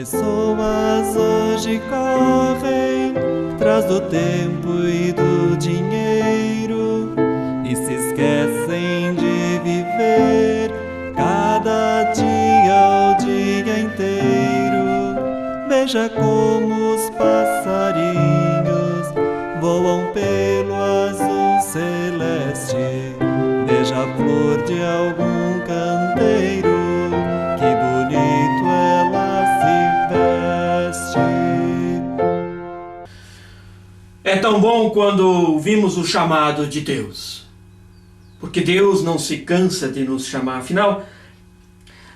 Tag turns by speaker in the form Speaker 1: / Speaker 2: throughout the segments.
Speaker 1: pessoas hoje correm atrás do tempo e do dinheiro e se esquecem de viver cada dia o dia inteiro. Veja como os passarinhos voam pelo azul celeste. Veja a flor de algum canteiro, que bonito ela se veste.
Speaker 2: É tão bom quando ouvimos o chamado de Deus, porque Deus não se cansa de nos chamar. Afinal,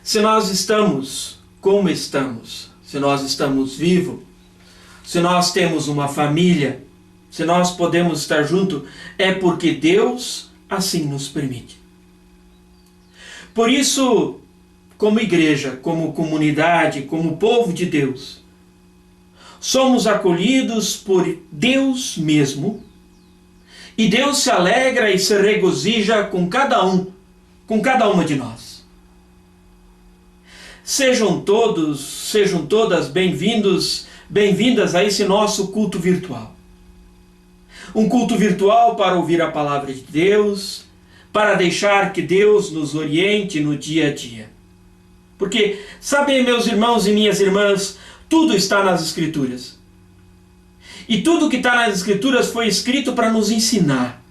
Speaker 2: se nós estamos como estamos, se nós estamos vivos, se nós temos uma família, se nós podemos estar juntos, é porque Deus assim nos permite. Por isso, como igreja, como comunidade, como povo de Deus, somos acolhidos por Deus mesmo, e Deus se alegra e se regozija com cada uma de nós. Sejam todas bem-vindas a esse nosso culto virtual. Um culto virtual para ouvir a palavra de Deus, para deixar que Deus nos oriente no dia a dia. Porque, sabem, meus irmãos e minhas irmãs, tudo está nas Escrituras. E tudo que está nas Escrituras foi escrito para nos ensinar,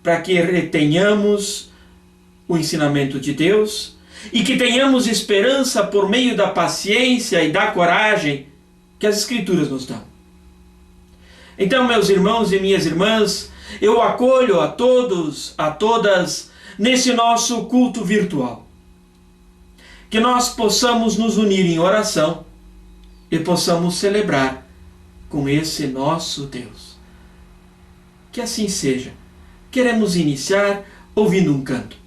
Speaker 2: para que retenhamos o ensinamento de Deus e que tenhamos esperança por meio da paciência e da coragem que as Escrituras nos dão. Então, meus irmãos e minhas irmãs, eu acolho a todos, a todas, nesse nosso culto virtual. Que nós possamos nos unir em oração e possamos celebrar com esse nosso Deus. Que assim seja. Queremos iniciar ouvindo um canto.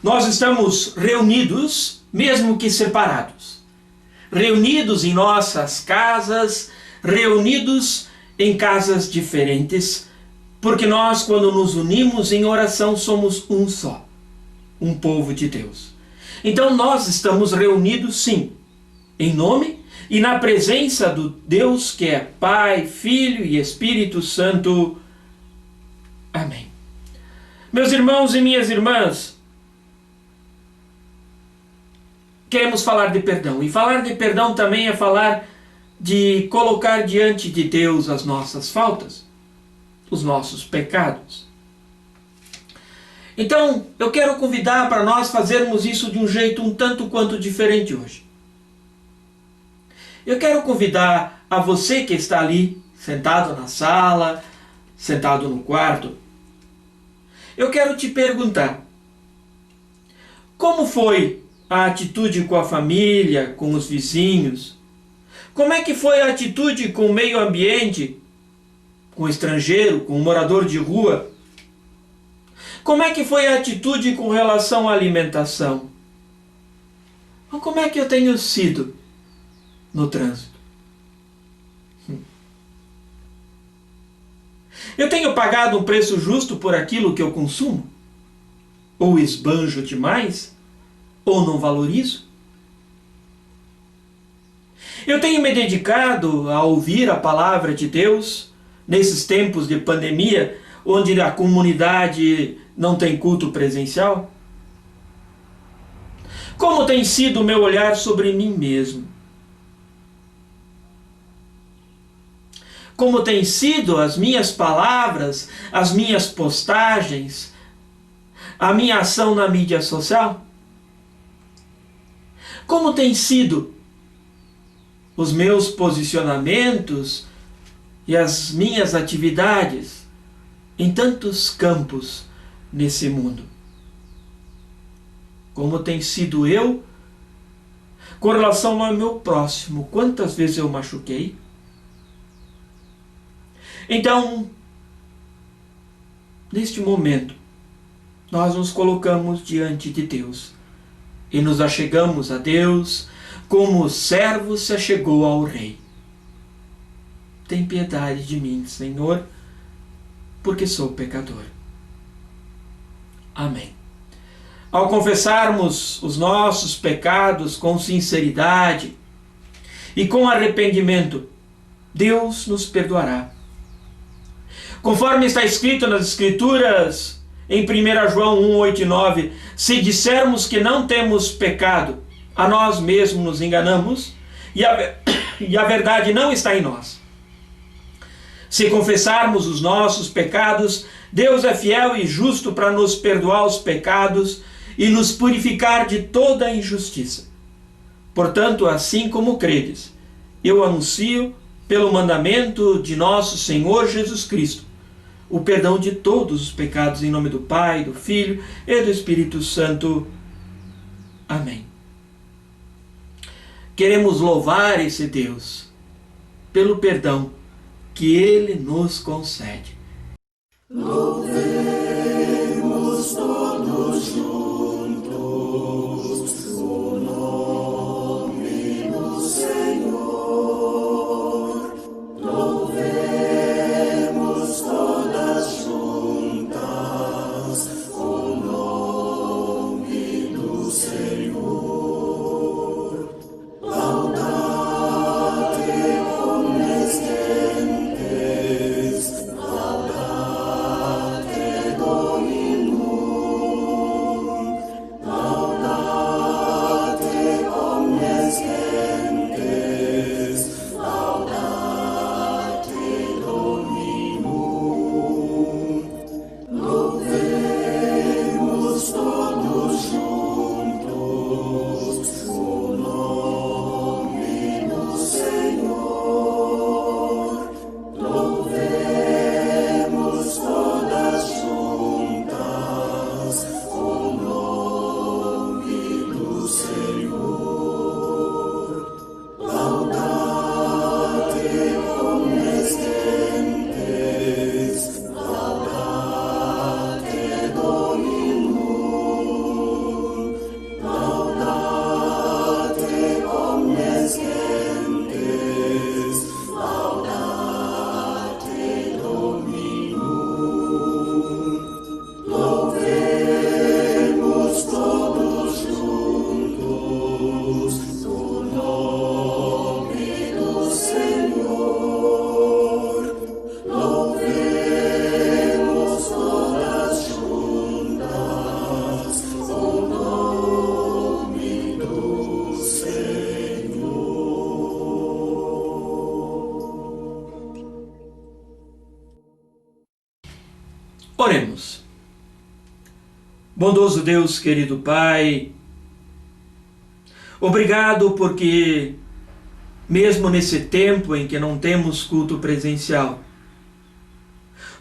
Speaker 2: Nós estamos reunidos, mesmo que separados. Reunidos em nossas casas, reunidos em casas diferentes, Porque nós, quando nos unimos em oração, somos um só, um povo de Deus. Então nós estamos reunidos, sim, em nome e na presença do Deus que é Pai, Filho e Espírito Santo. Amém. Meus irmãos e minhas irmãs, queremos falar de perdão. E falar de perdão também é falar de colocar diante de Deus as nossas faltas, os nossos pecados. Então, eu quero convidar para nós fazermos isso de um jeito um tanto quanto diferente hoje. Eu quero convidar a você que está ali, sentado na sala, sentado no quarto, eu quero te perguntar: como foi a atitude com a família, com os vizinhos? Como é que foi a atitude com o meio ambiente, com o estrangeiro, com o morador de rua? Como é que foi a atitude com relação à alimentação? Ou como é que eu tenho sido no trânsito? Eu tenho pagado um preço justo por aquilo que eu consumo? Ou esbanjo demais? Ou não valorizo? Eu tenho me dedicado a ouvir a palavra de Deus nesses tempos de pandemia, onde a comunidade não tem culto presencial? Como tem sido o meu olhar sobre mim mesmo? Como tem sido as minhas palavras, as minhas postagens, a minha ação na mídia social? Como tem sido os meus posicionamentos e as minhas atividades em tantos campos nesse mundo? Como tem sido eu com relação ao meu próximo? Quantas vezes eu machuquei? Então, neste momento, nós nos colocamos diante de Deus e nos achegamos a Deus como o servo se achegou ao rei. Tem piedade de mim, Senhor, porque sou pecador. Amém. Ao confessarmos os nossos pecados com sinceridade e com arrependimento, Deus nos perdoará. Conforme está escrito nas Escrituras, em 1 João 1, 8 e 9, se dissermos que não temos pecado, a nós mesmos nos enganamos e a verdade não está em nós. Se confessarmos os nossos pecados, Deus é fiel e justo para nos perdoar os pecados e nos purificar de toda a injustiça. Portanto, assim como credes, eu anuncio, pelo mandamento de nosso Senhor Jesus Cristo, o perdão de todos os pecados em nome do Pai, do Filho e do Espírito Santo. Amém. Queremos louvar esse Deus pelo perdão que Ele nos concede.
Speaker 3: Louvemos todos juntos o nome do Senhor. Louvemos todas juntas o nome do Senhor. Laudate omnes gentes, laudate Dominum.
Speaker 2: Oremos. Bondoso Deus, querido Pai, obrigado porque, mesmo nesse tempo em que não temos culto presencial,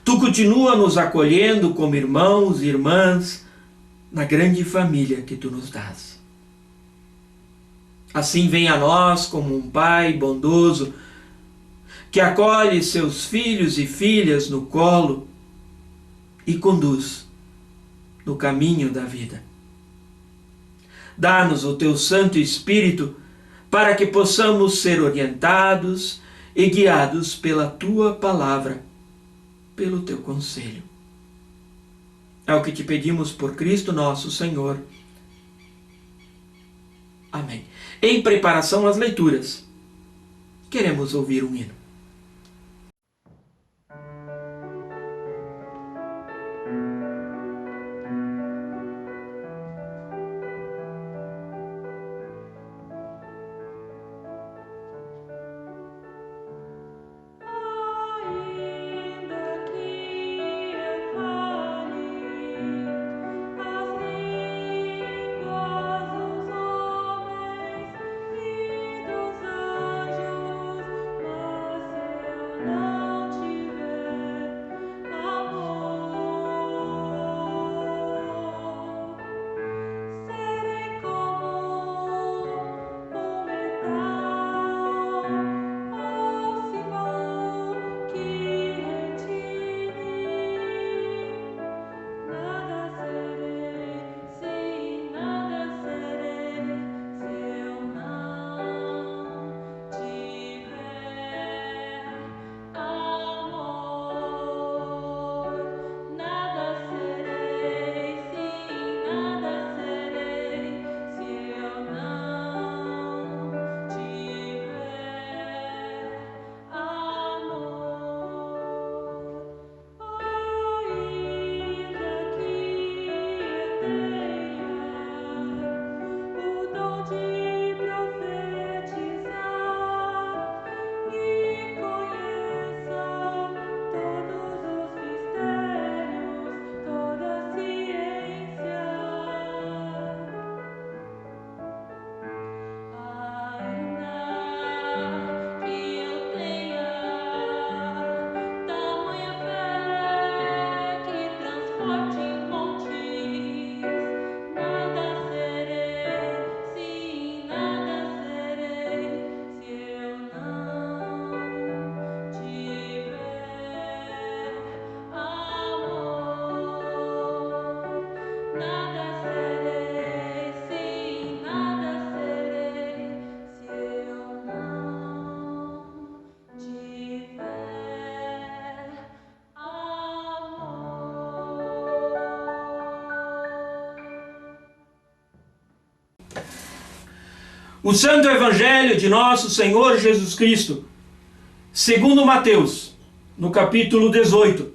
Speaker 2: Tu continua nos acolhendo como irmãos e irmãs na grande família que Tu nos dás. Assim vem a nós como um Pai bondoso que acolhe seus filhos e filhas no colo e conduz no caminho da vida. Dá-nos o Teu Santo Espírito para que possamos ser orientados e guiados pela Tua palavra, pelo Teu conselho. É o que te pedimos por Cristo nosso Senhor. Amém. Em preparação às leituras, queremos ouvir um hino. O Santo Evangelho de nosso Senhor Jesus Cristo, segundo Mateus, no capítulo 18,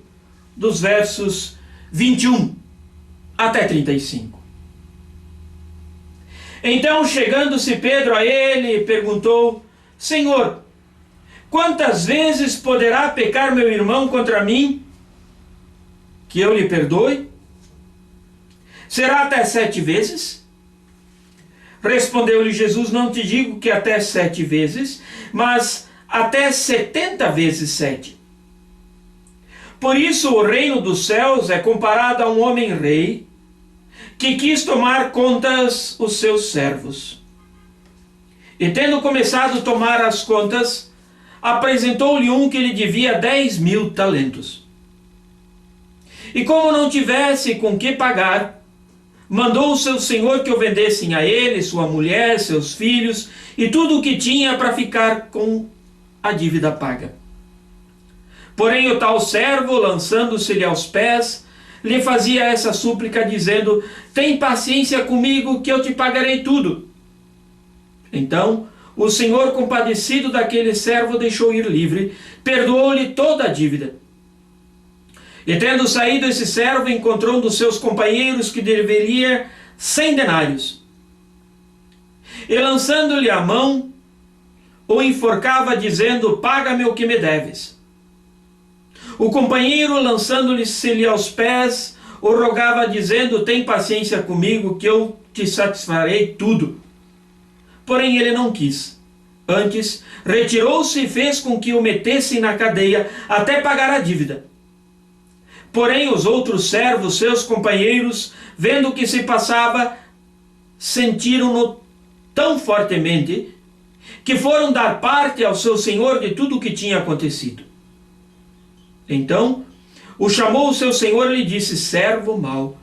Speaker 2: dos versos 21 até 35. Então, chegando-se Pedro a ele, perguntou: Senhor, quantas vezes poderá pecar meu irmão contra mim, que eu lhe perdoe? Será até 7 vezes? Respondeu-lhe Jesus: não te digo que até 7 vezes, mas até 70 vezes 7. Por isso o reino dos céus é comparado a um homem rei que quis tomar contas os seus servos. E tendo começado a tomar as contas, apresentou-lhe um que lhe devia 10.000 talentos. E como não tivesse com que pagar, mandou o seu senhor que o vendessem a ele, sua mulher, seus filhos e tudo o que tinha para ficar com a dívida paga. Porém o tal servo, lançando-se-lhe aos pés, lhe fazia essa súplica, dizendo: tem paciência comigo, que eu te pagarei tudo. Então o senhor, compadecido daquele servo, deixou ir livre, perdoou-lhe toda a dívida. E tendo saído esse servo, encontrou um dos seus companheiros que deveria 100 denários. E lançando-lhe a mão, o enforcava, dizendo: paga-me o que me deves. O companheiro, lançando-se-lhe aos pés, o rogava, dizendo: tem paciência comigo, que eu te satisfarei tudo. Porém ele não quis. Antes, retirou-se e fez com que o metessem na cadeia até pagar a dívida. Porém os outros servos, seus companheiros, vendo o que se passava, sentiram-no tão fortemente que foram dar parte ao seu senhor de tudo o que tinha acontecido. Então o chamou o seu senhor e lhe disse: servo mau,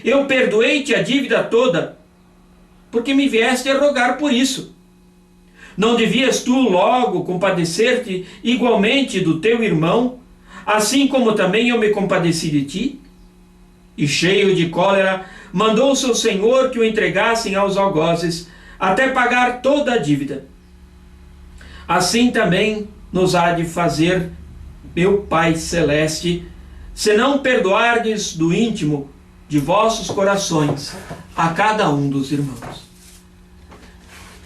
Speaker 2: eu perdoei-te a dívida toda, porque me vieste a rogar por isso. Não devias tu logo compadecer-te igualmente do teu irmão, assim como também eu me compadeci de ti? E cheio de cólera, mandou o seu senhor que o entregassem aos algozes, até pagar toda a dívida. Assim também nos há de fazer meu Pai Celeste, se não perdoardes do íntimo de vossos corações a cada um dos irmãos.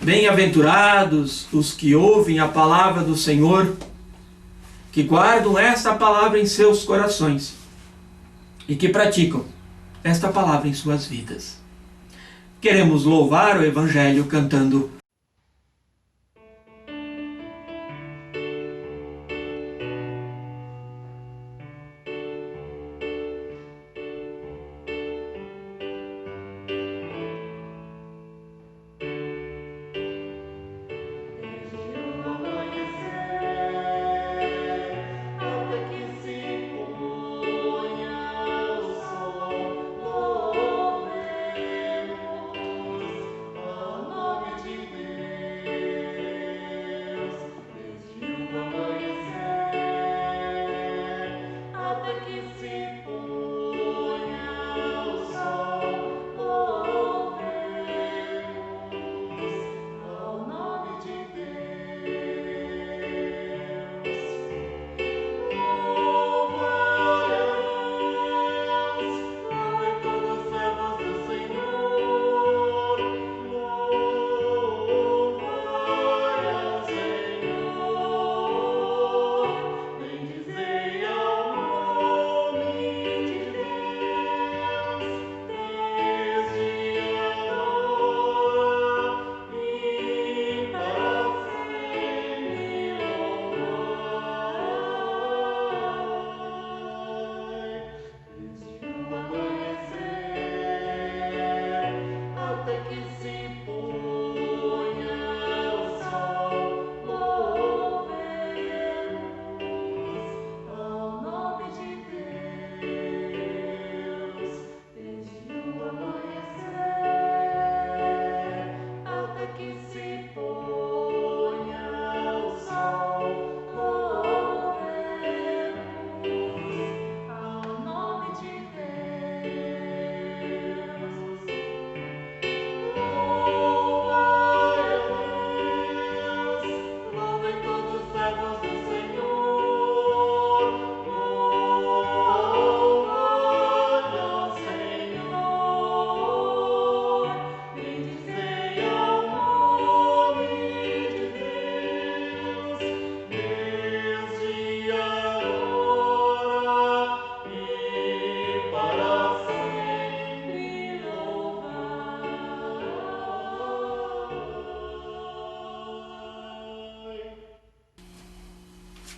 Speaker 2: Bem-aventurados os que ouvem a palavra do Senhor, que guardam esta palavra em seus corações e que praticam esta palavra em suas vidas. Queremos louvar o Evangelho cantando: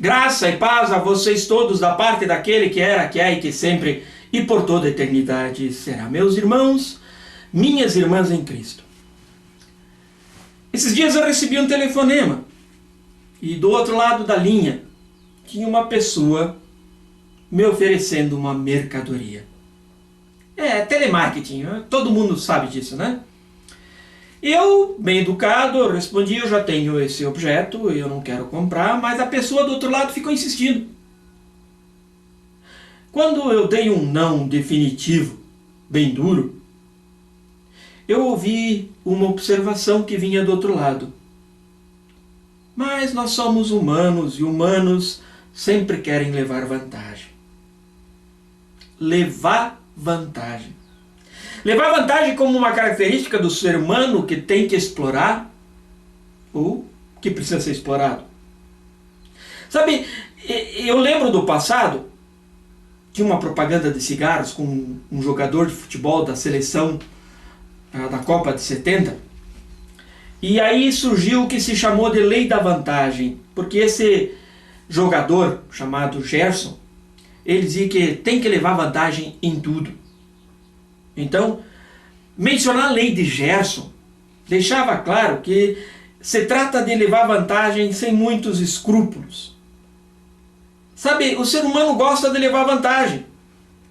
Speaker 2: graça e paz a vocês todos da parte daquele que era, que é e que sempre e por toda a eternidade será. Meus irmãos, minhas irmãs em Cristo. Esses dias eu recebi um telefonema e do outro lado da linha tinha uma pessoa me oferecendo uma mercadoria. Telemarketing, todo mundo sabe disso, né? Eu, bem educado, respondi: eu já tenho esse objeto, eu não quero comprar, mas a pessoa do outro lado ficou insistindo. Quando eu dei um não definitivo, bem duro, eu ouvi uma observação que vinha do outro lado. Mas nós somos humanos e humanos sempre querem levar vantagem. Levar vantagem. Levar vantagem como uma característica do ser humano que tem que explorar ou que precisa ser explorado. Sabe, Eu lembro do passado, tinha uma propaganda de cigarros com um jogador de futebol da seleção da Copa de 70. E aí surgiu o que se chamou de lei da vantagem, porque esse jogador chamado Gerson, ele dizia que tem que levar vantagem em tudo. Então, mencionar a lei de Gerson deixava claro que se trata de levar vantagem sem muitos escrúpulos. Sabe, o ser humano gosta de levar vantagem.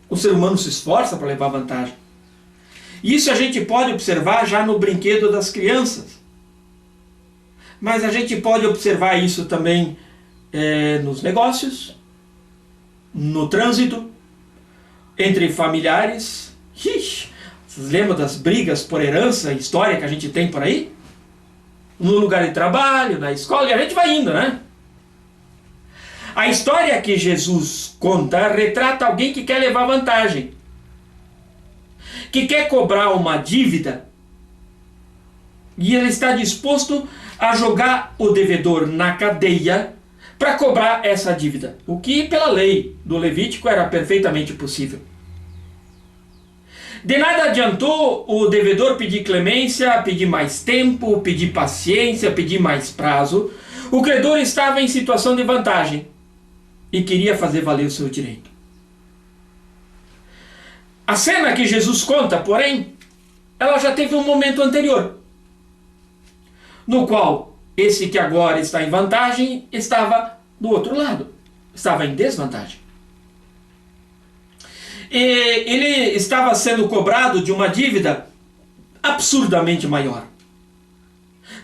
Speaker 2: O ser humano se esforça para levar vantagem. Isso a gente pode observar já no brinquedo das crianças. Mas a gente pode observar isso também nos negócios, no trânsito, entre familiares. Ixi, vocês lembram das brigas por herança, história que a gente tem por aí? No lugar de trabalho, na escola, e a gente vai indo, né? A história que Jesus conta retrata alguém que quer levar vantagem, que quer cobrar uma dívida, e ele está disposto a jogar o devedor na cadeia para cobrar essa dívida, o que pela lei do Levítico era perfeitamente possível. De nada adiantou o devedor pedir clemência, pedir mais tempo, pedir paciência, pedir mais prazo. O credor estava em situação de vantagem e queria fazer valer o seu direito. A cena que Jesus conta, porém, ela já teve um momento anterior, no qual esse que agora está em vantagem estava do outro lado, estava em desvantagem. E ele estava sendo cobrado de uma dívida absurdamente maior.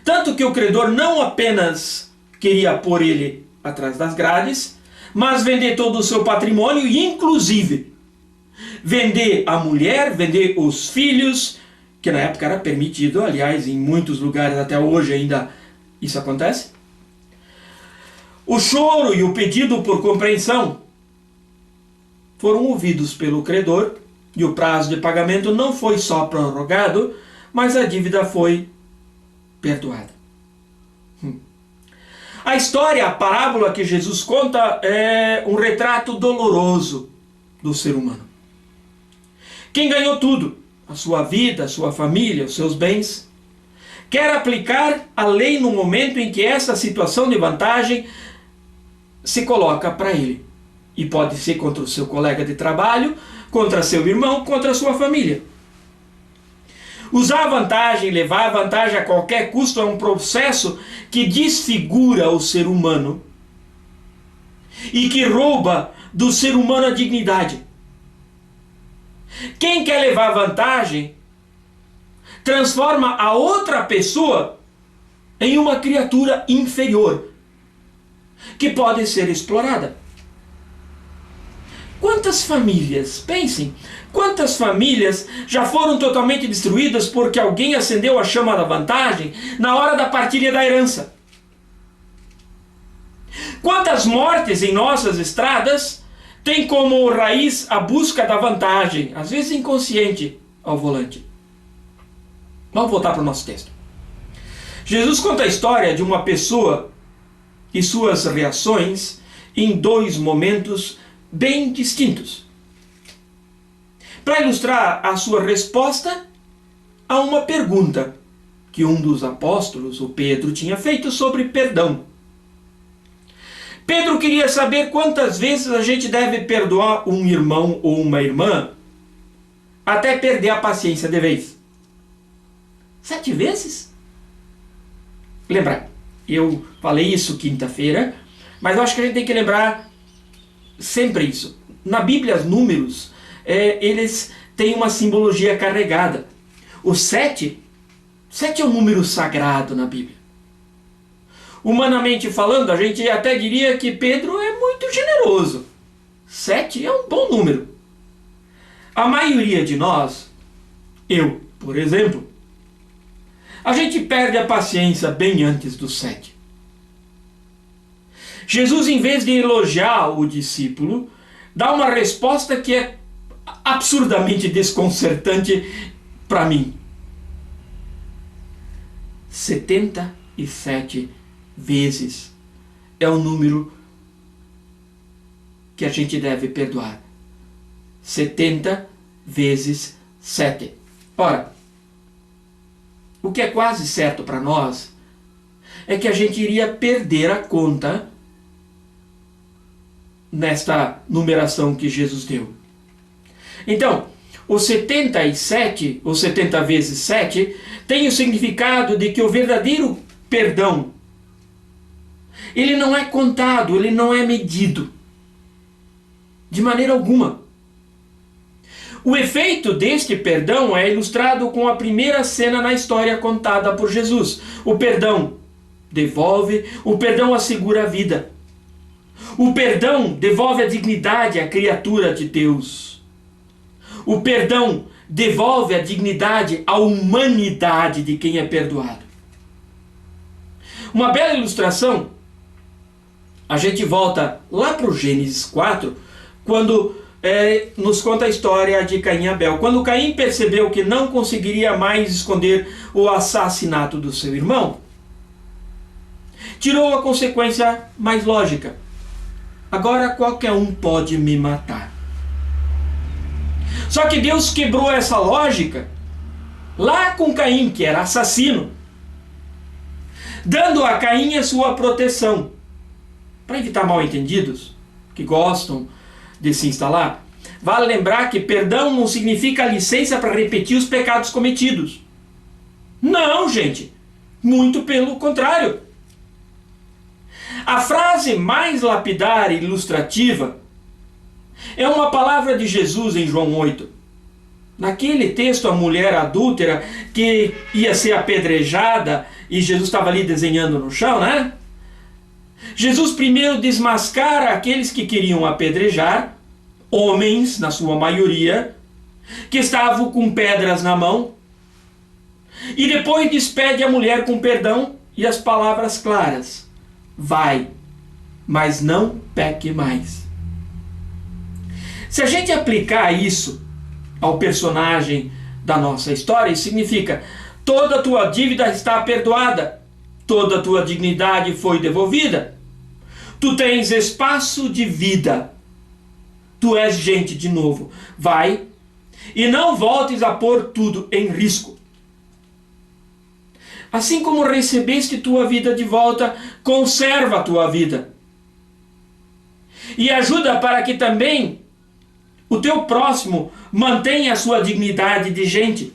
Speaker 2: Tanto que o credor não apenas queria pôr ele atrás das grades, mas vender todo o seu patrimônio e inclusive vender a mulher, vender os filhos, que na época era permitido, aliás, em muitos lugares até hoje ainda isso acontece. O choro e o pedido por compreensão foram ouvidos pelo credor e o prazo de pagamento não foi só prorrogado, mas a dívida foi perdoada. A história, a parábola que Jesus conta é um retrato doloroso do ser humano. Quem ganhou tudo, a sua vida, a sua família, os seus bens, quer aplicar a lei no momento em que essa situação de vantagem se coloca para ele. E pode ser contra o seu colega de trabalho, contra seu irmão, contra a sua família. Usar a vantagem, levar a vantagem a qualquer custo é um processo que desfigura o ser humano e que rouba do ser humano a dignidade. Quem quer levar vantagem transforma a outra pessoa em uma criatura inferior que pode ser explorada. Quantas famílias, pensem, quantas famílias já foram totalmente destruídas porque alguém acendeu a chama da vantagem na hora da partilha da herança? Quantas mortes em nossas estradas têm como raiz a busca da vantagem, às vezes inconsciente, ao volante? Vamos voltar para o nosso texto. Jesus conta a história de uma pessoa e suas reações em dois momentos bem distintos, para ilustrar a sua resposta a uma pergunta que um dos apóstolos, o Pedro, tinha feito sobre perdão. Pedro queria saber quantas vezes a gente deve perdoar um irmão ou uma irmã até perder a paciência de vez. 7 vezes? Lembra, eu falei isso quinta-feira, mas eu acho que a gente tem que lembrar sempre isso. Na Bíblia, os números, eles têm uma simbologia carregada. O 7 é um número sagrado na Bíblia. Humanamente falando, a gente até diria que Pedro é muito generoso. 7 é um bom número. A maioria de nós, eu, por exemplo, a gente perde a paciência bem antes do 7. Jesus, em vez de elogiar o discípulo, dá uma resposta que é absurdamente desconcertante para mim. 77 vezes é um número que a gente deve perdoar. 70 vezes 7. Ora, o que é quase certo para nós é que a gente iria perder a conta nesta numeração que Jesus deu. Então, o 77, ou 70 vezes 7, tem o significado de que o verdadeiro perdão, ele não é contado, ele não é medido, de maneira alguma. O efeito deste perdão é ilustrado com a primeira cena na história contada por Jesus. O perdão devolve, o perdão assegura a vida. O perdão devolve a dignidade à criatura de Deus. O perdão devolve a dignidade à humanidade de quem é perdoado. Uma bela ilustração, a gente volta lá para o Gênesis 4, quando nos conta a história de Caim e Abel. Quando Caim percebeu que não conseguiria mais esconder o assassinato do seu irmão, tirou a consequência mais lógica. Agora qualquer um pode me matar. Só que Deus quebrou essa lógica lá com Caim, que era assassino, dando a Caim a sua proteção. Para evitar mal-entendidos que gostam de se instalar, vale lembrar que perdão não significa licença para repetir os pecados cometidos. Não, gente. Muito pelo contrário. A frase mais lapidar e ilustrativa é uma palavra de Jesus em João 8. Naquele texto, a mulher adúltera que ia ser apedrejada e Jesus estava ali desenhando no chão, né? Jesus primeiro desmascara aqueles que queriam apedrejar, homens, na sua maioria, que estavam com pedras na mão, e depois despede a mulher com perdão e as palavras claras: vai, mas não peque mais. Se a gente aplicar isso ao personagem da nossa história, isso significa: toda a tua dívida está perdoada, toda a tua dignidade foi devolvida, tu tens espaço de vida, tu és gente de novo, vai e não voltes a pôr tudo em risco. Assim como recebeste tua vida de volta, conserva a tua vida e ajuda para que também o teu próximo mantenha a sua dignidade de gente,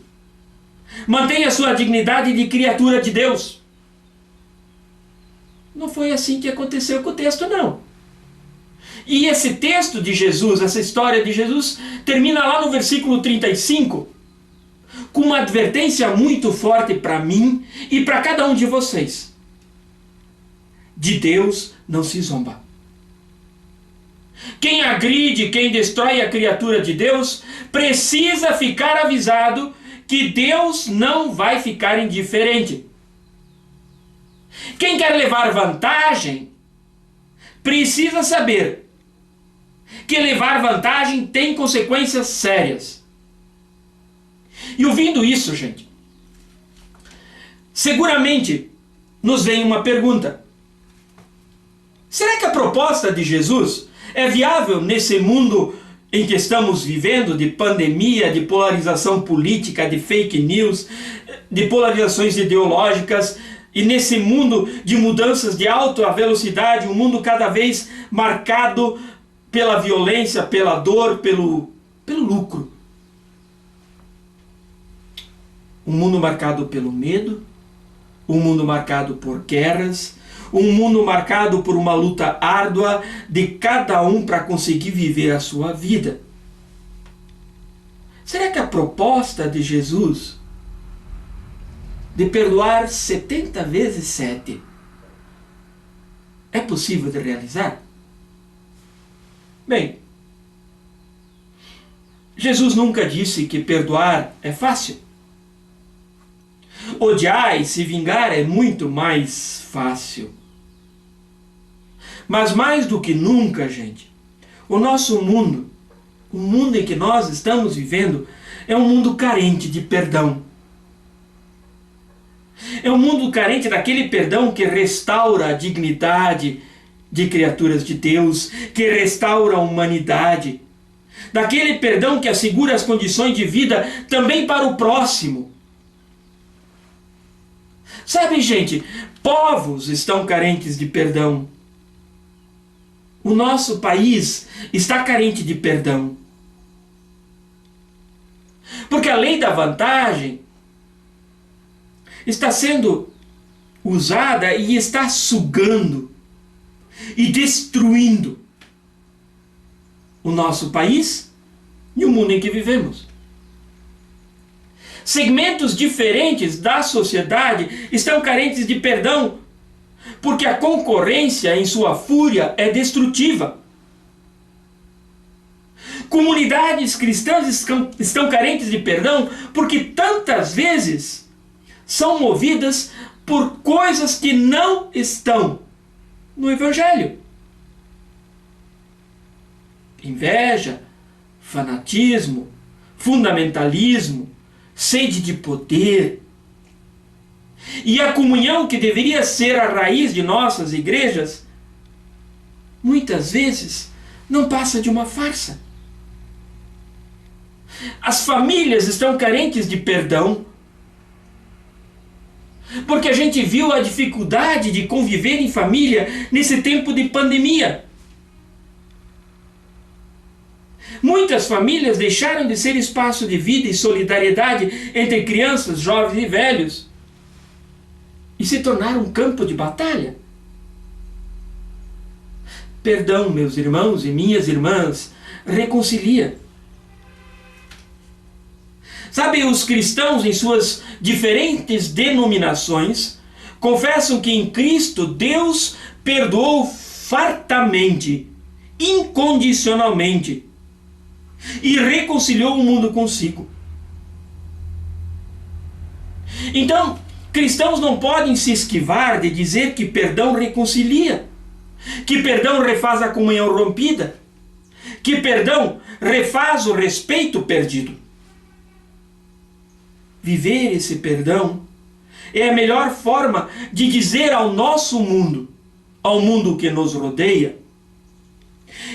Speaker 2: mantenha a sua dignidade de criatura de Deus. Não foi assim que aconteceu com o texto, não. E esse texto de Jesus, essa história de Jesus, termina lá no versículo 35, com uma advertência muito forte para mim e para cada um de vocês. De Deus não se zomba. Quem agride, quem destrói a criatura de Deus, precisa ficar avisado que Deus não vai ficar indiferente. Quem quer levar vantagem, precisa saber que levar vantagem tem consequências sérias. E ouvindo isso, gente, seguramente nos vem uma pergunta: será que a proposta de Jesus é viável nesse mundo em que estamos vivendo, de pandemia, de polarização política, de fake news, de polarizações ideológicas, e nesse mundo de mudanças de alta velocidade, um mundo cada vez marcado pela violência, pela dor, pelo lucro? Um mundo marcado pelo medo, um mundo marcado por guerras, um mundo marcado por uma luta árdua de cada um para conseguir viver a sua vida. Será que a proposta de Jesus de perdoar 70 vezes 7 é possível de realizar? Bem, Jesus nunca disse que perdoar é fácil. Odiar e se vingar é muito mais fácil. Mas mais do que nunca, gente, o nosso mundo, o mundo em que nós estamos vivendo, é um mundo carente de perdão. É um mundo carente daquele perdão que restaura a dignidade de criaturas de Deus, que restaura a humanidade, daquele perdão que assegura as condições de vida também para o próximo. Sabe, gente, povos estão carentes de perdão. O nosso país está carente de perdão. Porque a lei da vantagem está sendo usada e está sugando e destruindo o nosso país e o mundo em que vivemos. Segmentos diferentes da sociedade estão carentes de perdão, porque a concorrência, em sua fúria, é destrutiva. Comunidades cristãs estão carentes de perdão, porque tantas vezes são movidas por coisas que não estão no Evangelho. Inveja, fanatismo, fundamentalismo, sede de poder. E a comunhão, que deveria ser a raiz de nossas igrejas, muitas vezes não passa de uma farsa. As famílias estão carentes de perdão, porque a gente viu a dificuldade de conviver em família nesse tempo de pandemia. Muitas famílias deixaram de ser espaço de vida e solidariedade entre crianças, jovens e velhos, e se tornaram um campo de batalha. Perdão, meus irmãos e minhas irmãs, reconcilia. Sabe, os cristãos, em suas diferentes denominações, confessam que em Cristo Deus perdoou fartamente, incondicionalmente, e reconciliou o mundo consigo. Então, cristãos não podem se esquivar de dizer que perdão reconcilia, que perdão refaz a comunhão rompida, que perdão refaz o respeito perdido. Viver esse perdão é a melhor forma de dizer ao nosso mundo, ao mundo que nos rodeia,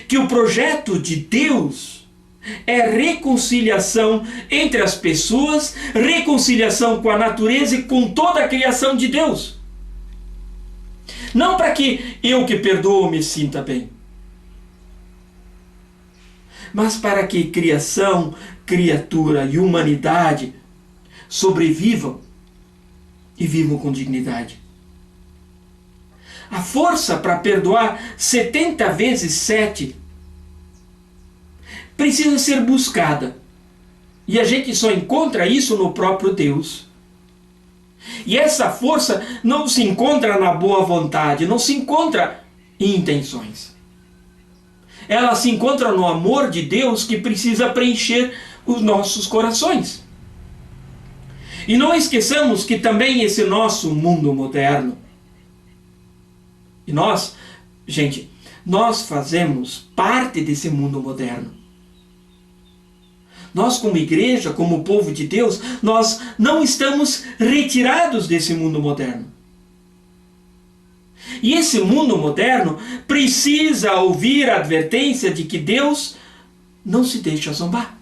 Speaker 2: que o projeto de Deus é reconciliação entre as pessoas, reconciliação com a natureza e com toda a criação de Deus. Não para que eu que perdoo me sinta bem, mas para que criação, criatura e humanidade sobrevivam e vivam com dignidade. A força para perdoar 70 vezes 7 precisa ser buscada. E a gente só encontra isso no próprio Deus. E essa força não se encontra na boa vontade, não se encontra em intenções. Ela se encontra no amor de Deus, que precisa preencher os nossos corações. E não esqueçamos que também esse nosso mundo moderno, e nós, gente, nós fazemos parte desse mundo moderno. Nós, como igreja, como povo de Deus, nós não estamos retirados desse mundo moderno. E esse mundo moderno precisa ouvir a advertência de que Deus não se deixa zombar.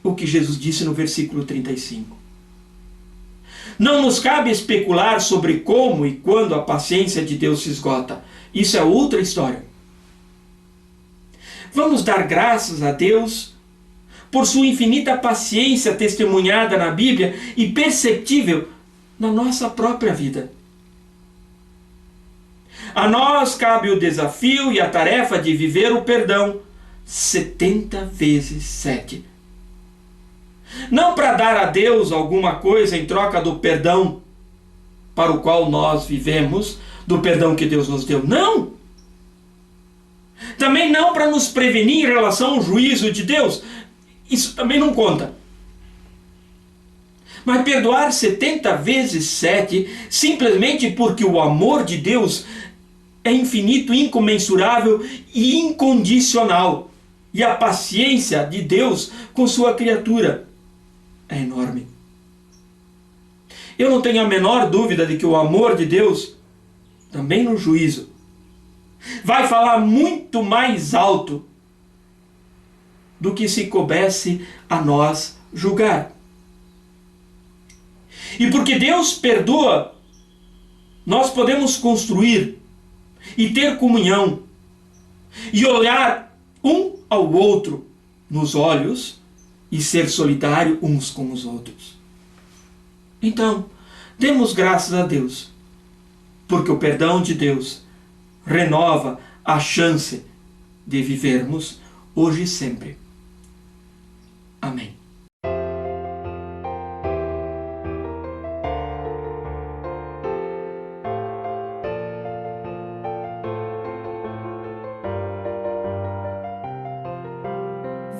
Speaker 2: O que Jesus disse no versículo 35. Não nos cabe especular sobre como e quando a paciência de Deus se esgota. Isso é outra história. Vamos dar graças a Deus por sua infinita paciência testemunhada na Bíblia e perceptível na nossa própria vida. A nós cabe o desafio e a tarefa de viver o perdão 70 vezes 7. Não para dar a Deus alguma coisa em troca do perdão para o qual nós vivemos, do perdão que Deus nos deu. Não! Também não para nos prevenir em relação ao juízo de Deus. Isso também não conta. Mas perdoar 70 vezes 7, simplesmente porque o amor de Deus é infinito, incomensurável e incondicional. E a paciência de Deus com sua criatura é enorme. Eu não tenho a menor dúvida de que o amor de Deus, também no juízo, vai falar muito mais alto do que se coubesse a nós julgar. E porque Deus perdoa, nós podemos construir e ter comunhão e olhar um ao outro nos olhos e ser solidário uns com os outros. Então, demos graças a Deus, porque o perdão de Deus renova a chance de vivermos hoje e sempre. Amém.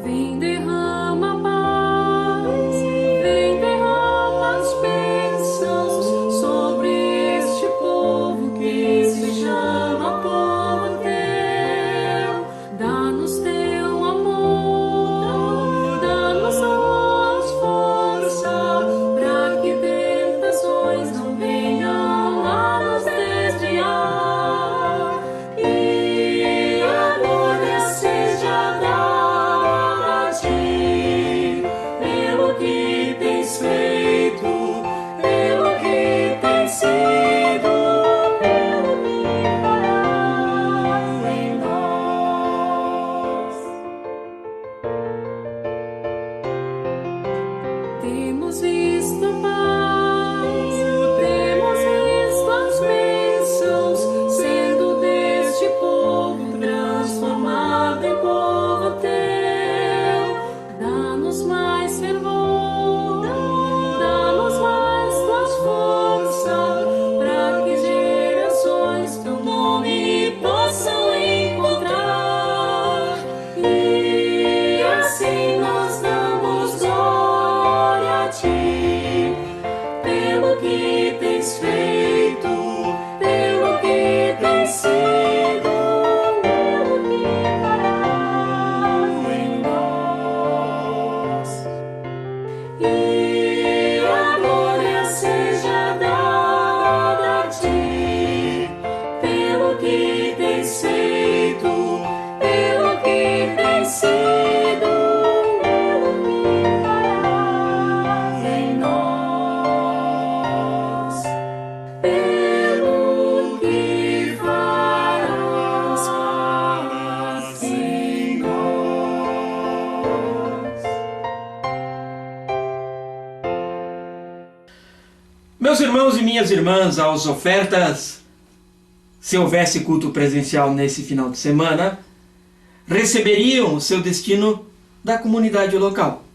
Speaker 4: Vem, derrama paz, vem, derrama as bênçãos sobre este povo que se chama povo teu. Dá-nos teu amor, dá-nos as força, para que tentações não venham a nos desviar. E a glória seja dada pelo que tens feito, pelo que tens sido, pelo que farás em nós. Temos visto paz, temos visto as bênçãos sendo deste povo transformado em povo teu. Dá-nos mais fervor, dá-nos mais tuas forças, para que gerações teu nome possam encontrar. E assim nós damos glória a ti, pelo que tens feito, pelo que tens sido, pelo que farás em nós. E a glória seja dada a ti, pelo que tens feito, pelo que tens sido, pelo que farás em nós, pelo que farás em nós.
Speaker 2: Meus irmãos e minhas irmãs, as ofertas, se houvesse culto presencial nesse final de semana, receberiam o seu destino da comunidade local.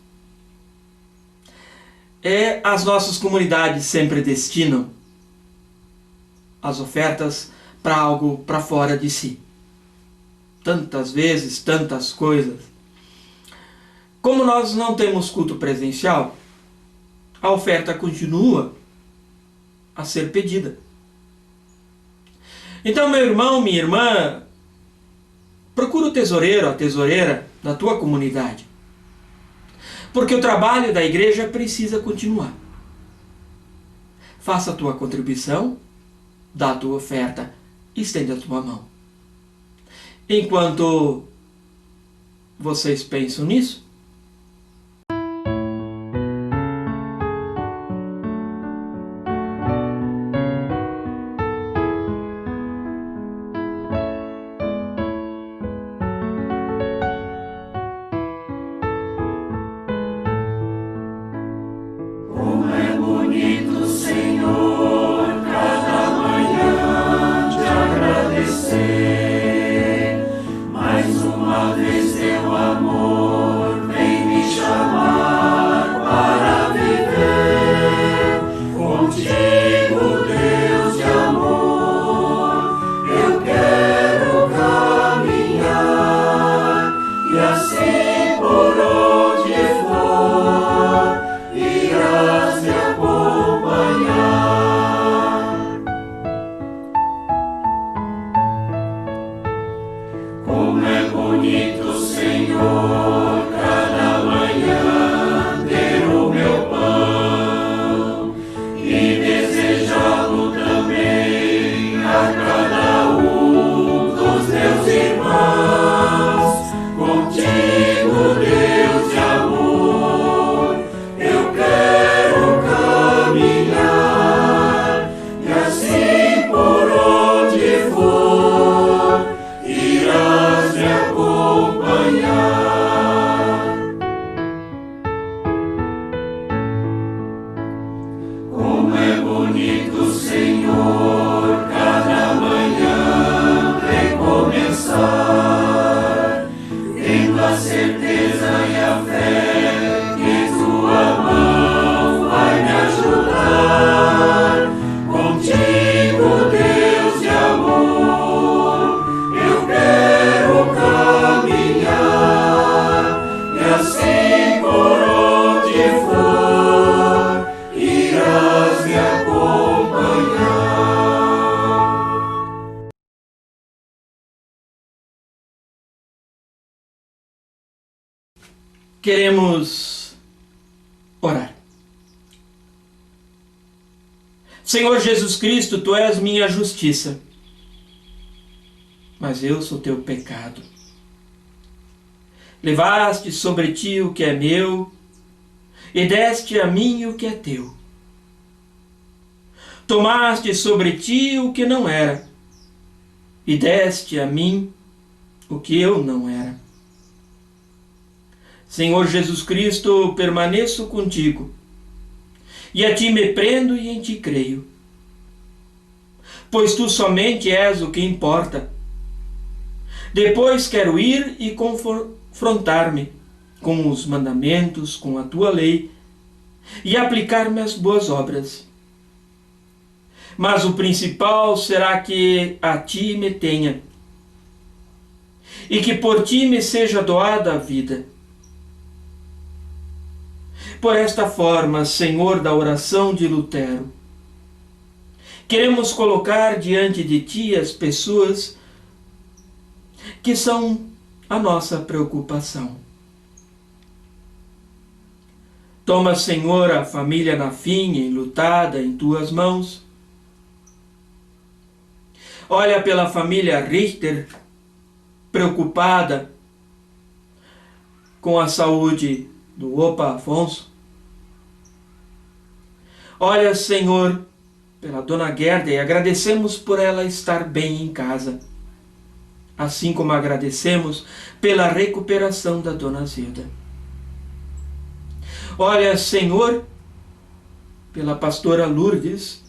Speaker 2: As nossas comunidades sempre destinam as ofertas para algo para fora de si. Tantas vezes, tantas coisas. Como nós não temos culto presencial, a oferta continua a ser pedida. Então, meu irmão, minha irmã, procura o tesoureiro, a tesoureira da tua comunidade. Porque o trabalho da igreja precisa continuar. Faça a tua contribuição, dá a tua oferta, estende a tua mão. Enquanto vocês pensam nisso,
Speaker 3: Como é bonito, Senhor, cada manhã te agradecer. Mais uma vez teu amor
Speaker 2: queremos orar. Senhor Jesus Cristo, Tu és minha justiça, mas eu sou teu pecado. Levaste sobre ti o que é meu, e deste a mim o que é teu. Tomaste sobre ti o que não era, e deste a mim o que eu não era. Senhor Jesus Cristo, permaneço contigo, e a ti me prendo e em ti creio, pois tu somente és o que importa. Depois quero ir e confrontar-me com os mandamentos, com a tua lei, e aplicar-me às boas obras. Mas o principal será que a ti me tenha, e que por ti me seja doada a vida. Por esta forma, Senhor da oração de Lutero, queremos colocar diante de ti as pessoas que são a nossa preocupação. Toma, Senhor, a família Nafim enlutada em tuas mãos. Olha pela família Richter, preocupada com a saúde do Opa Afonso. Olha, Senhor, pela dona Gerda, e agradecemos por ela estar bem em casa, assim como agradecemos pela recuperação da dona Zilda. Olha, Senhor, pela pastora Lourdes,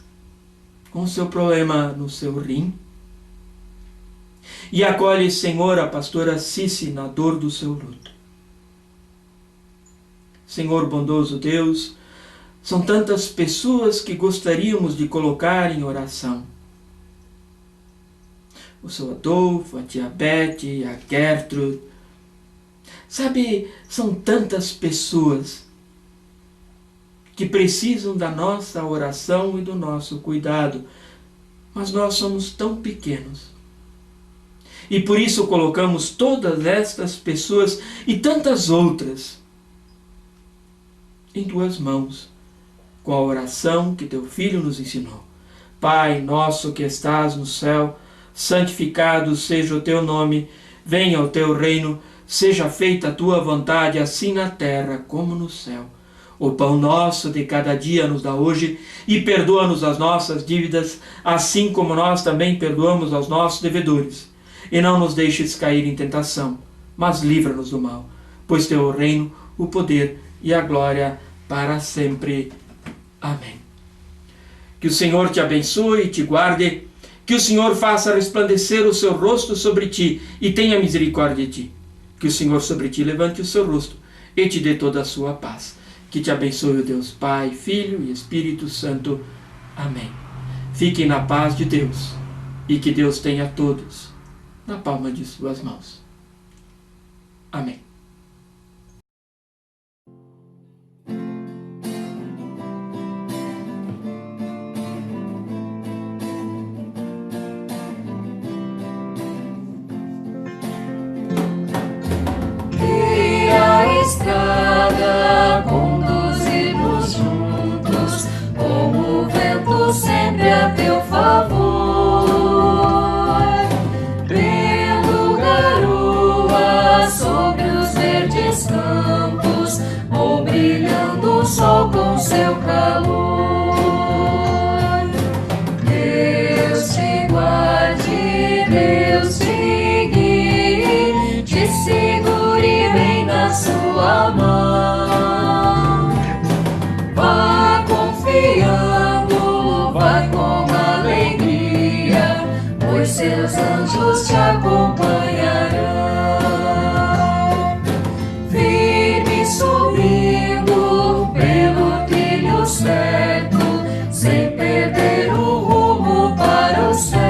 Speaker 2: com seu problema no seu rim. E acolhe, Senhor, a pastora Cici na dor do seu luto. Senhor bondoso Deus, são tantas pessoas que gostaríamos de colocar em oração. O seu Adolfo, a tia Beth, a Gertrude. Sabe, são tantas pessoas que precisam da nossa oração e do nosso cuidado, mas nós somos tão pequenos. E por isso colocamos todas estas pessoas e tantas outras em tuas mãos, com a oração que teu Filho nos ensinou. Pai nosso que estás no céu, santificado seja o teu nome, venha o teu reino, seja feita a tua vontade, assim na terra como no céu. O pão nosso de cada dia nos dá hoje, e perdoa-nos as nossas dívidas, assim como nós também perdoamos aos nossos devedores. E não nos deixes cair em tentação, mas livra-nos do mal, pois teu é o reino, o poder e a glória para sempre. Amém. Que o Senhor te abençoe e te guarde, que o Senhor faça resplandecer o seu rosto sobre ti e tenha misericórdia de ti. Que o Senhor sobre ti levante o seu rosto e te dê toda a sua paz. Que te abençoe o Deus Pai, Filho e Espírito Santo. Amém. Fiquem na paz de Deus e que Deus tenha todos na palma de suas mãos. Amém.
Speaker 4: Que a estrada conduzir-nos juntos, como o vento sempre a teu favor. Vendo garoa sobre os verdes campos, ou brilhando o sol com seu calor. Deus te guarde, Deus te guie, te segure bem na sua mão. Vá confiando, vá com alegria, pois seus anjos te acompanharão. Firme subindo pelo trilho certo, sem perder o rumo para os céus.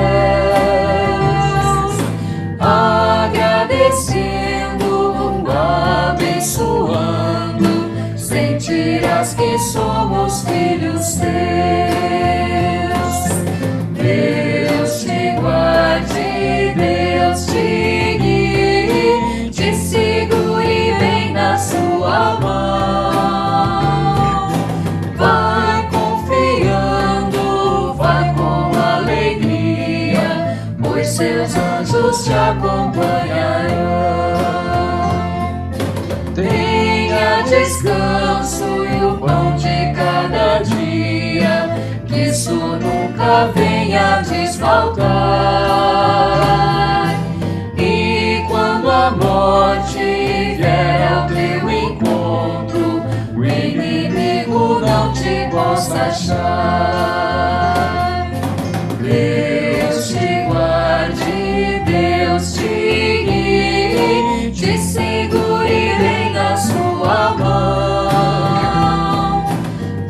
Speaker 4: Agradecendo, abençoando, sentirás que somos filhos teus. Deus te guarde, Deus te guie, te segure bem na sua acompanharão. Tenha descanso e o pão de cada dia, que isso nunca venha desfaltar. E quando a morte vier ao teu encontro, o inimigo não te possa achar. Deus te guarde, Deus te guie, te segure bem na sua mão.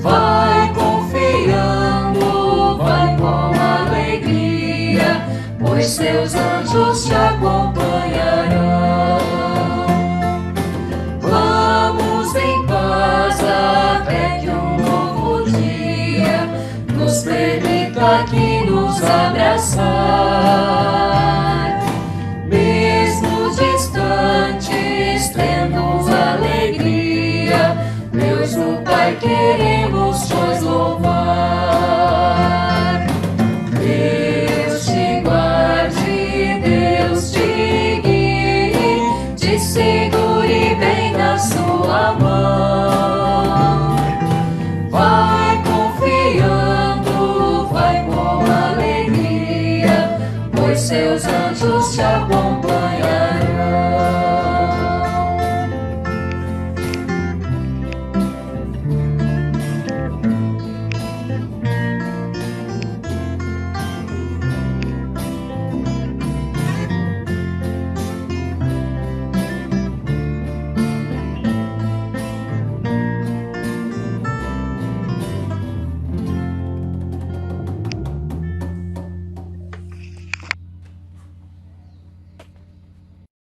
Speaker 4: Vai confiando, vai com alegria, pois seus anjos te acompanharão. Vamos em paz até que um novo dia nos permita aqui nos abraçar. Mesmo distantes, tendo alegria, Deus no Pai queremos pois louvar. Deus te guarde, Deus te guie, te segure bem na sua mão. Vai confiando, vai com alegria, pois seus anjos